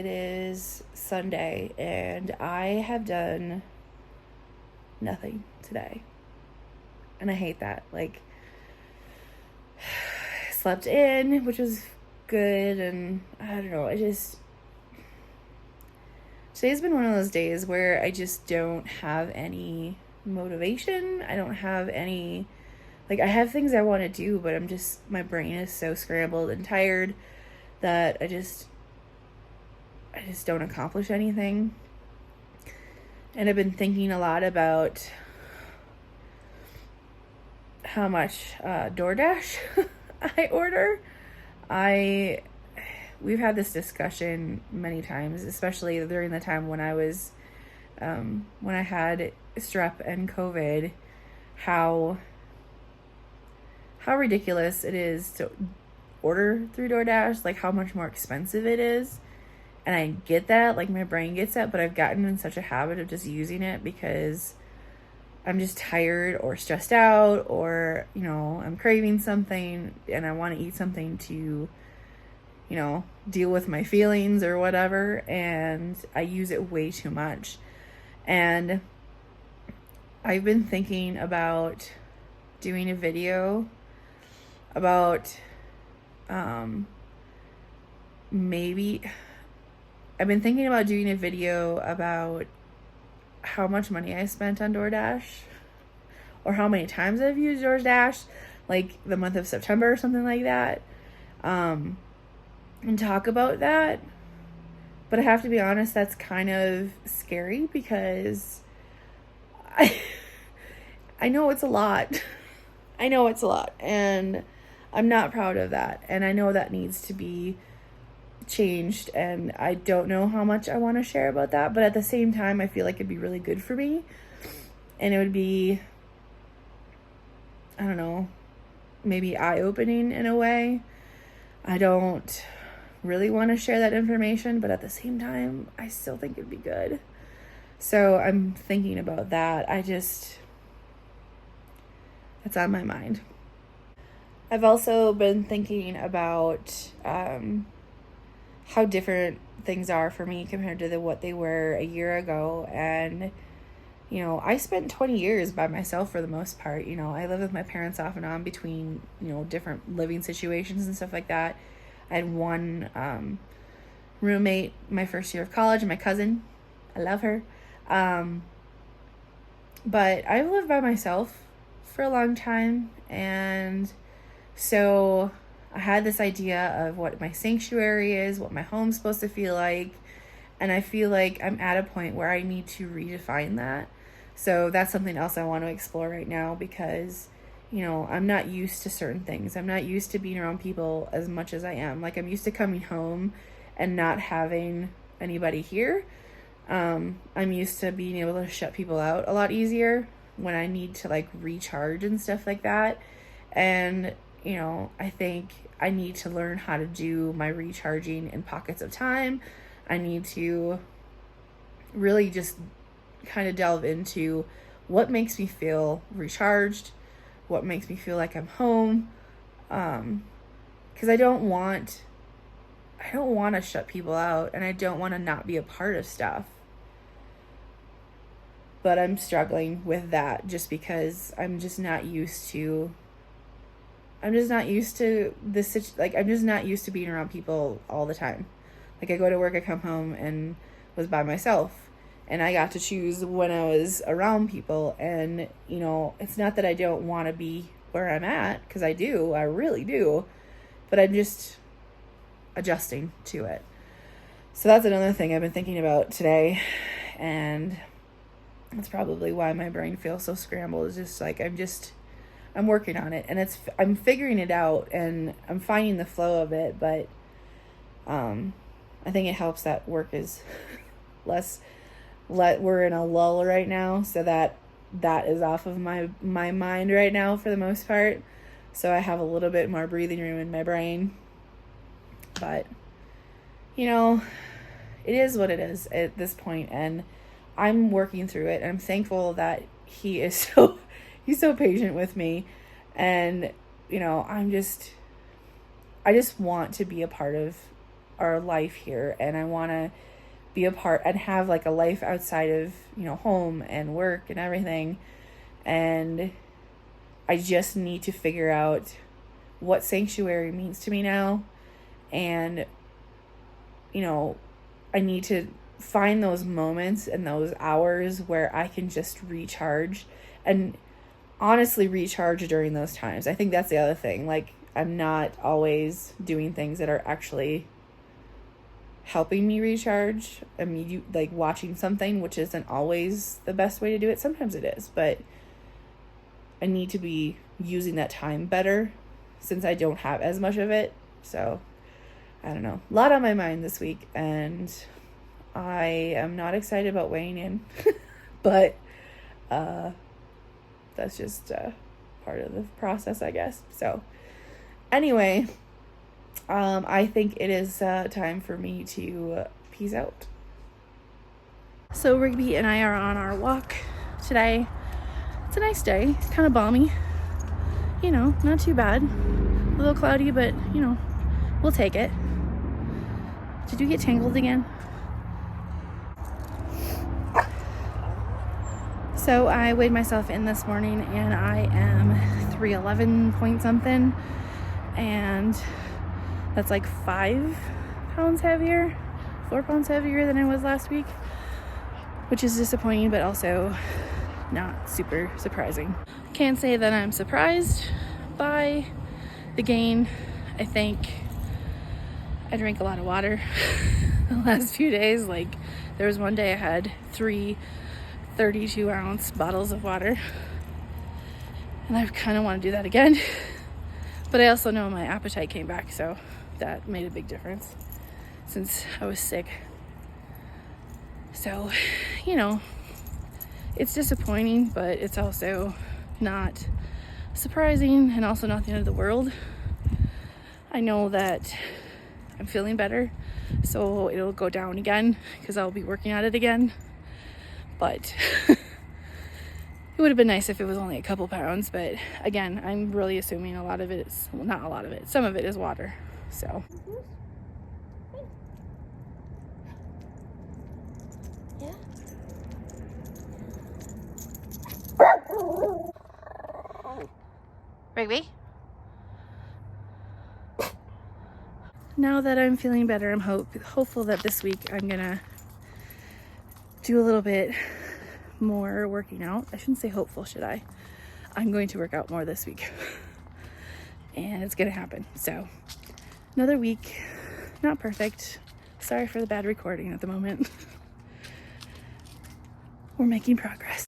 It is Sunday, and I have done nothing today. And I hate that. Like, I slept in, which was good, and I don't know, today's been one of those days where I just don't have any motivation. I don't have any, I have things I want to do, but my brain is so scrambled and tired that I just don't accomplish anything. And I've been thinking a lot about how much DoorDash I order. We've had this discussion many times, especially during the time when I was, when I had strep and COVID, how ridiculous it is to order through DoorDash, like how much more expensive it is. And I get that, like my brain gets that, but I've gotten in such a habit of just using it because I'm just tired or stressed out, or, I'm craving something and I want to eat something to, deal with my feelings or whatever. And I use it way too much. And I've been thinking about doing a video about, I've been thinking about doing a video about how much money I spent on DoorDash, or how many times I've used DoorDash, like the month of September or something like that, and talk about that. But I have to be honest, that's kind of scary because I know it's a lot. I know it's a lot, and I'm not proud of that, and I know that needs to be changed, and I don't know how much I want to share about that, but at the same time I feel like it'd be really good for me, and it would be, I don't know, maybe eye-opening in a way. I don't really want to share that information, but at the same time I still think it'd be good. So I'm thinking about that. It's on my mind. I've also been thinking about how different things are for me compared to what they were a year ago. And, I spent 20 years by myself for the most part. I lived with my parents off and on between, different living situations and stuff like that. I had one roommate my first year of college, my cousin. I love her. But I've lived by myself for a long time, and so I had this idea of what my sanctuary is, what my home's supposed to feel like, and I feel like I'm at a point where I need to redefine that. So that's something else I want to explore right now because, I'm not used to certain things. I'm not used to being around people as much as I am. Like, I'm used to coming home and not having anybody here. I'm used to being able to shut people out a lot easier when I need to, recharge and stuff like that. And I think I need to learn how to do my recharging in pockets of time. I need to really just kind of delve into what makes me feel recharged, what makes me feel like I'm home. Because I don't want to shut people out, and I don't want to not be a part of stuff. But I'm struggling with that just because I'm just not used to this, I'm just not used to being around people all the time. Like, I go to work, I come home, and was by myself, and I got to choose when I was around people. And, it's not that I don't want to be where I'm at, because I do, I really do, but I'm just adjusting to it. So that's another thing I've been thinking about today, and that's probably why my brain feels so scrambled. Is just I'm working on it, and I'm figuring it out, and I'm finding the flow of it, but I think it helps that work is we're in a lull right now, so that is off of my mind right now for the most part, so I have a little bit more breathing room in my brain. But it is what it is at this point, and I'm working through it, and I'm thankful that he's so patient with me. And I just want to be a part of our life here, and I want to be a part and have like a life outside of, you know, home and work and everything. And I just need to figure out what sanctuary means to me now. And, you know, I need to find those moments and those hours where I can just recharge and honestly recharge during those times. I think that's the other thing. Like, I'm not always doing things that are actually helping me recharge. I mean, like watching something, which isn't always the best way to do it. Sometimes it is, but I need to be using that time better since I don't have as much of it. So I don't know, a lot on my mind this week, and I am not excited about weighing in, but that's just part of the process, I guess. So anyway, I think it is time for me to peace out. So Rigby and I are on our walk today. It's a nice day. It's kind of balmy. You know, not too bad. A little cloudy, but, you know, we'll take it. Did you get tangled again? So I weighed myself in this morning, and I am 311 point something, and that's like 5 pounds heavier, 4 pounds heavier than I was last week, which is disappointing, but also not super surprising. Can't say that I'm surprised by the gain. I think I drank a lot of water the last few days. Like, there was one day I had 3 32-ounce bottles of water, and I kind of want to do that again. But I also know my appetite came back, so that made a big difference since I was sick. So, you know, it's disappointing, but it's also not surprising and also not the end of the world. I know that I'm feeling better, so it'll go down again because I'll be working at it again. But it would have been nice if it was only a couple pounds. But again, I'm really assuming a lot of it is, well, not a lot of it, some of it is water. So. Yeah. Rigby? Now that I'm feeling better, I'm hopeful that this week I'm gonna do a little bit more working out. I shouldn't say hopeful, should I? I'm going to work out more this week. And it's gonna happen. So another week, not perfect. Sorry for the bad recording at the moment. We're making progress.